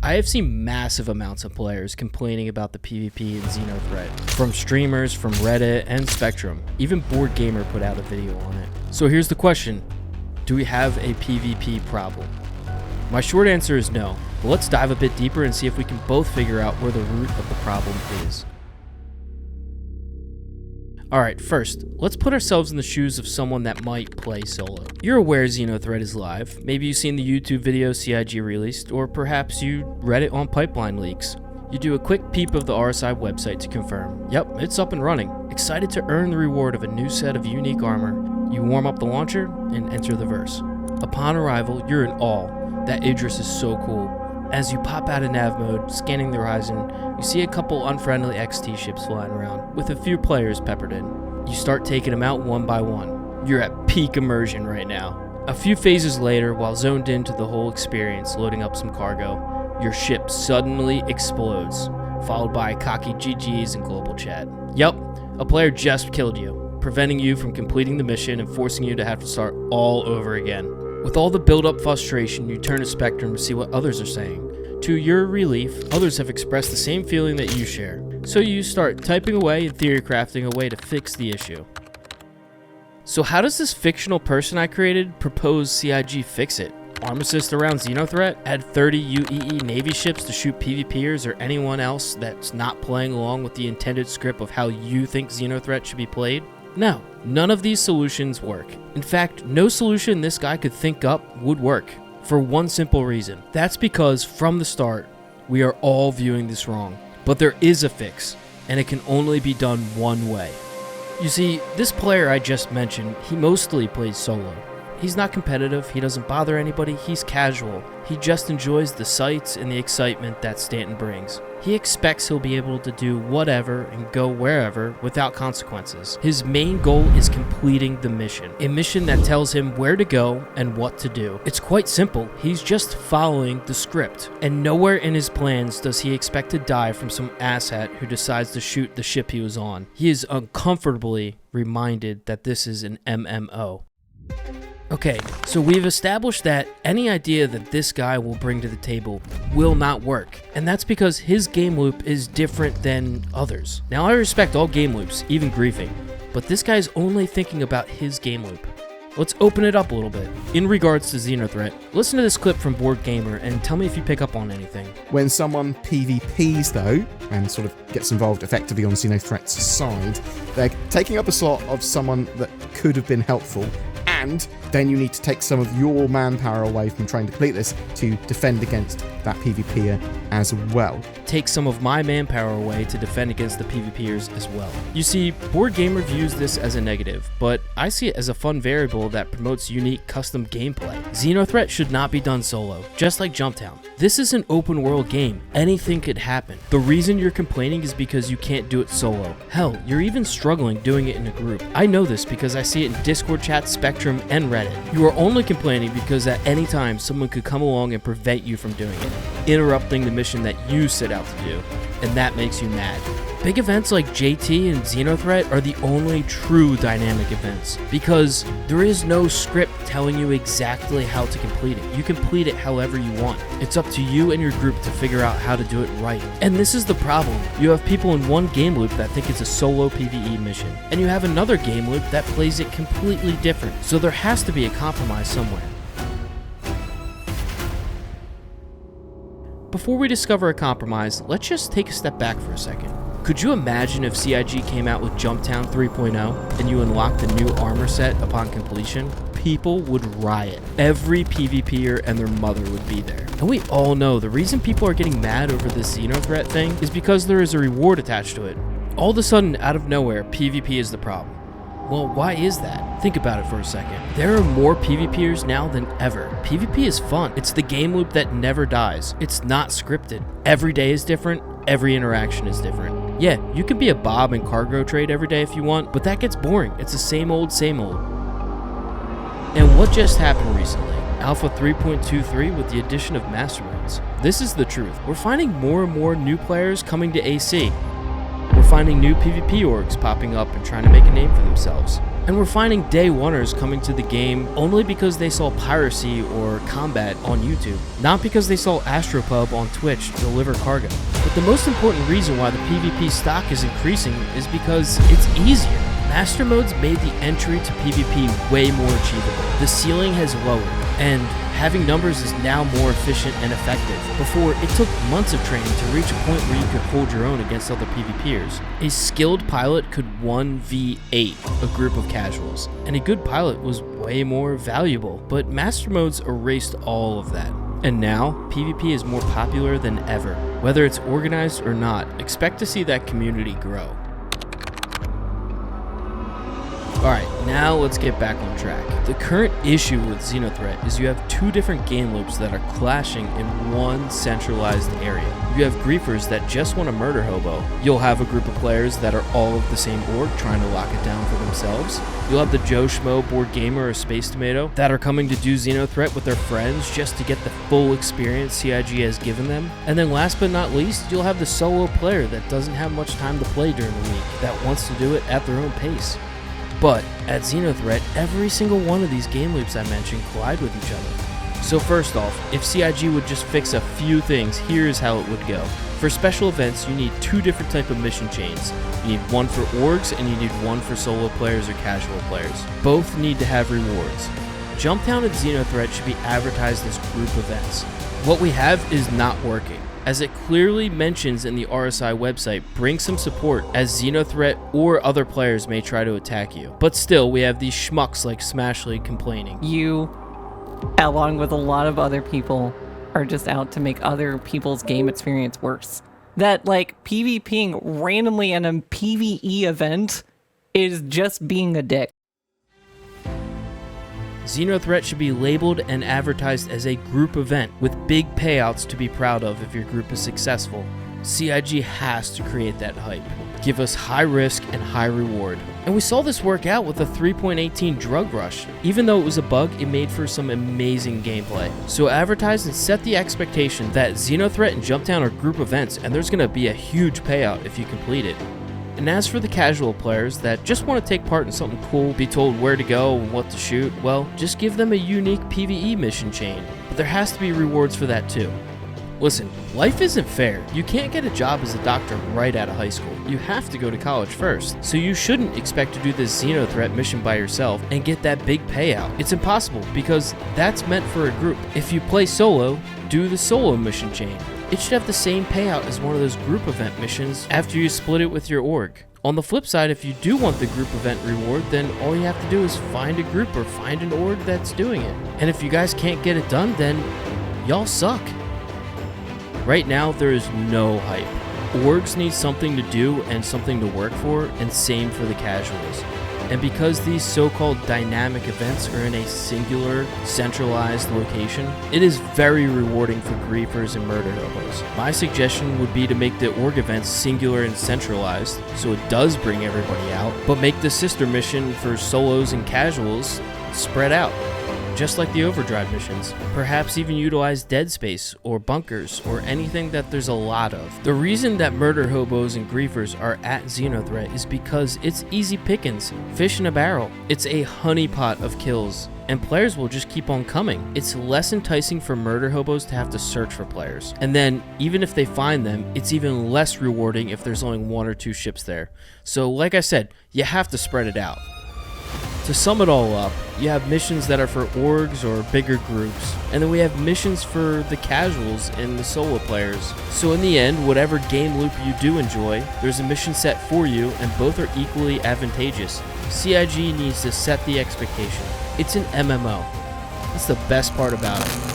I have seen massive amounts of players complaining about the PvP in XenoThreat, from streamers, from Reddit, and Spectrum. Even Board Gamer put out a video on it. So here's the question: do we have a PvP problem? My short answer is no, but let's dive a bit deeper and see if we can both figure out where the root of the problem is. Alright, first, let's put ourselves in the shoes of someone that might play solo. You're aware XenoThreat is live. Maybe you've seen the YouTube video CIG released, or perhaps you read it on Pipeline Leaks. You do a quick peep of the RSI website to confirm, yep, it's up and running. Excited to earn the reward of a new set of unique armor, you warm up the launcher and enter the verse. Upon arrival, you're in awe. That Idris is so cool. As you pop out of nav mode, scanning the horizon, you see a couple unfriendly XT ships flying around, with a few players peppered in. You start taking them out one by one. You're at peak immersion right now. A few phases later, while zoned into the whole experience, loading up some cargo, your ship suddenly explodes, followed by cocky GGs and global chat. Yup, a player just killed you, preventing you from completing the mission and forcing you to have to start all over again. With all the build-up frustration, you turn to Spectrum to see what others are saying. To your relief, others have expressed the same feeling that you share. So you start typing away and theory crafting a way to fix the issue. So how does this fictional person I created propose CIG fix it? Arm assist around XenoThreat? Add 30 UEE Navy ships to shoot PvPers or anyone else that's not playing along with the intended script of how you think XenoThreat should be played? No, none of these solutions work. In fact, no solution this guy could think up would work, for one simple reason. That's because from the start, we are all viewing this wrong. But there is a fix, and it can only be done one way. You see, this player I just mentioned, he mostly plays solo. He's not competitive, he doesn't bother anybody, he's casual. He just enjoys the sights and the excitement that Stanton brings. He expects he'll be able to do whatever and go wherever without consequences. His main goal is completing the mission, a mission that tells him where to go and what to do. It's quite simple, he's just following the script, and nowhere in his plans does he expect to die from some asshat who decides to shoot the ship he was on. He is uncomfortably reminded that this is an MMO. Okay, so we've established that any idea that this guy will bring to the table will not work, and that's because his game loop is different than others. Now, I respect all game loops, even griefing, but this guy's only thinking about his game loop. Let's open it up a little bit. In regards to XenoThreat, listen to this clip from Board Gamer and tell me if you pick up on anything. When someone PvPs though, and sort of gets involved effectively on XenoThreat's side, they're taking up a slot of someone that could have been helpful, and then you need to take some of your manpower away from trying to complete this to defend against that PvPer as well. Take some of my manpower away to defend against the PvPers as well. You see, Board Gamer views this as a negative, but I see it as a fun variable that promotes unique custom gameplay. XenoThreat should not be done solo, just like Jumptown. This is an open world game. Anything could happen. The reason you're complaining is because you can't do it solo. Hell, you're even struggling doing it in a group. I know this because I see it in Discord chat, Spectrum, and Reddit. You are only complaining because at any time someone could come along and prevent you from doing it, interrupting the mission that you set out to do, and that makes you mad. Big events like JT and XenoThreat are the only true dynamic events, because there is no script telling you exactly how to complete it. You complete it however you want. It's up to you and your group to figure out how to do it right. And this is the problem. You have people in one game loop that think it's a solo PvE mission, and you have another game loop that plays it completely different. So there has to be a compromise somewhere. Before we discover a compromise, let's just take a step back for a second. Could you imagine if CIG came out with Jumptown 3.0 and you unlocked the new armor set upon completion? People would riot. Every PvPer and their mother would be there. And we all know the reason people are getting mad over this XenoThreat thing is because there is a reward attached to it. All of a sudden, out of nowhere, PvP is the problem. Well, why is that? Think about it for a second. There are more PvPers now than ever. PvP is fun. It's the game loop that never dies. It's not scripted. Every day is different. Every interaction is different. Yeah, you can be a Bob and cargo trade every day if you want, but that gets boring. It's the same old, same old. And what just happened recently? Alpha 3.23 with the addition of masterminds. This is the truth. We're finding more and more new players coming to AC. We're finding new PvP orgs popping up and trying to make a name for themselves. And we're finding day oneers coming to the game only because they saw piracy or combat on YouTube, not because they saw Astropub on Twitch deliver cargo. But the most important reason why the PvP stock is increasing is because it's easier. Master modes made the entry to PvP way more achievable. The ceiling has lowered, and having numbers is now more efficient and effective. Before, it took months of training to reach a point where you could hold your own against other PvPers. A skilled pilot could 1v8 a group of casuals, and a good pilot was way more valuable. But Master modes erased all of that. And now, PvP is more popular than ever. Whether it's organized or not, expect to see that community grow. Alright, now let's get back on track. The current issue with XenoThreat is you have two different game loops that are clashing in one centralized area. You have griefers that just want to murder hobo. You'll have a group of players that are all of the same org trying to lock it down for themselves. You'll have the Joe Schmo board gamer or Space Tomato that are coming to do XenoThreat with their friends just to get the full experience CIG has given them. And then last but not least, you'll have the solo player that doesn't have much time to play during the week, that wants to do it at their own pace. But at XenoThreat, every single one of these game loops I mentioned collide with each other. So first off, if CIG would just fix a few things, here's how it would go. For special events, you need two different types of mission chains. You need one for orgs and you need one for solo players or casual players. Both need to have rewards. Jumpdown and XenoThreat should be advertised as group events. What we have is not working. As it clearly mentions in the RSI website, bring some support as XenoThreat or other players may try to attack you. But still, we have these schmucks like Smashly complaining. You, along with a lot of other people, are just out to make other people's game experience worse. That, like, PvPing randomly in a PvE event is just being a dick. XenoThreat should be labeled and advertised as a group event with big payouts to be proud of if your group is successful. CIG has to create that hype. Give us high risk and high reward. And we saw this work out with the 3.18 Drug Rush. Even though it was a bug, it made for some amazing gameplay. So advertise and set the expectation that XenoThreat and Jumpdown are group events, and there's going to be a huge payout if you complete it. And as for the casual players that just want to take part in something cool, be told where to go and what to shoot, well, just give them a unique PvE mission chain. But there has to be rewards for that too. Listen, life isn't fair. You can't get a job as a doctor right out of high school. You have to go to college first. So you shouldn't expect to do this XenoThreat mission by yourself and get that big payout. It's impossible because that's meant for a group. If you play solo, do the solo mission chain. It should have the same payout as one of those group event missions after you split it with your org. On the flip side, if you do want the group event reward, then all you have to do is find a group or find an org that's doing it. And if you guys can't get it done, then y'all suck. Right now, there is no hype. Orgs need something to do and something to work for, and same for the casuals. And because these so-called dynamic events are in a singular, centralized location, it is very rewarding for griefers and murder hobos. My suggestion would be to make the org events singular and centralized, so it does bring everybody out, but make the sister mission for solos and casuals spread out, just like the overdrive missions. Perhaps even utilize dead space or bunkers or anything that there's a lot of. The reason that murder hobos and griefers are at XenoThreat is because it's easy pickings, fish in a barrel. It's a honeypot of kills, and players will just keep on coming. It's less enticing for murder hobos to have to search for players. And then, even if they find them, it's even less rewarding if there's only one or two ships there. So like I said, you have to spread it out. To sum it all up, you have missions that are for orgs or bigger groups, and then we have missions for the casuals and the solo players. So in the end, whatever game loop you do enjoy, there's a mission set for you, and both are equally advantageous. CIG needs to set the expectation. It's an MMO. That's the best part about it.